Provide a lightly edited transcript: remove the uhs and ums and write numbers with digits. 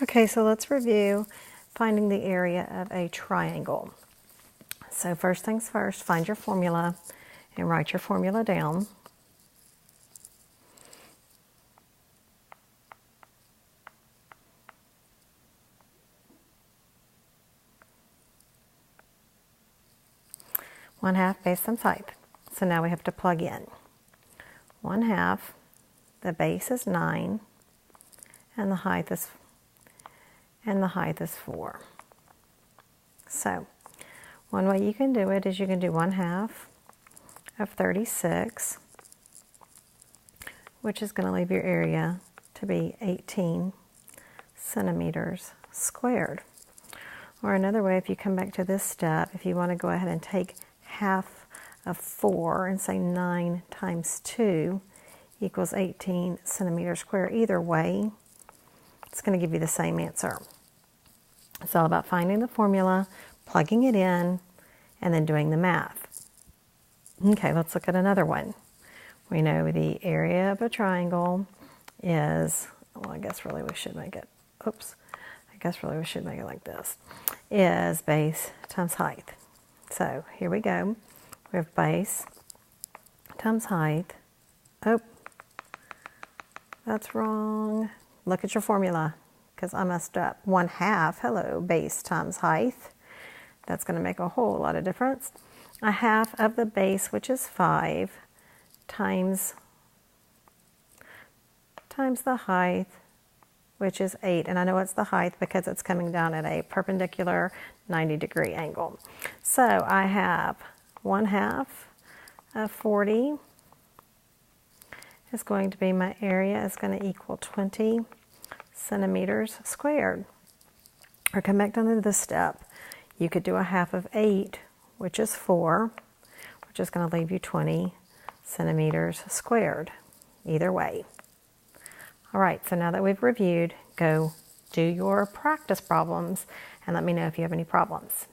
Okay, so let's review finding the area of a triangle. So first things first, find your formula and write your formula down. One half base times height. So now we have to plug in. 1/2, the base is 9, and the height is 4. So one way you can do it is you can do 1/2 of 36, which is going to leave your area to be 18 centimeters squared. Or another way, if you come back to this step, if you want to go ahead and take half of 4 and say 9 times 2 equals 18 centimeters squared. Either way, it's going to give you the same answer. It's all about finding the formula, plugging it in, and then doing the math. Okay, let's look at another one. We know the area of a triangle is, well, I guess really we should make it, like this, is base times height. So here we go. We have base times height. Oh, that's wrong. Look at your formula, because I messed up. 1/2, hello, base times height. That's going to make a whole lot of difference. 1/2 of the base, which is 5, times the height, which is 8. And I know it's the height because it's coming down at a perpendicular 90-degree angle. So I have 1/2 of 40 is going to be, my area is going to equal 20 centimeters squared. Or come back down to this step. You could do 1/2 of 8, which is 4, which is going to leave you 20 centimeters squared. Either way. All right, so now that we've reviewed, go do your practice problems and let me know if you have any problems.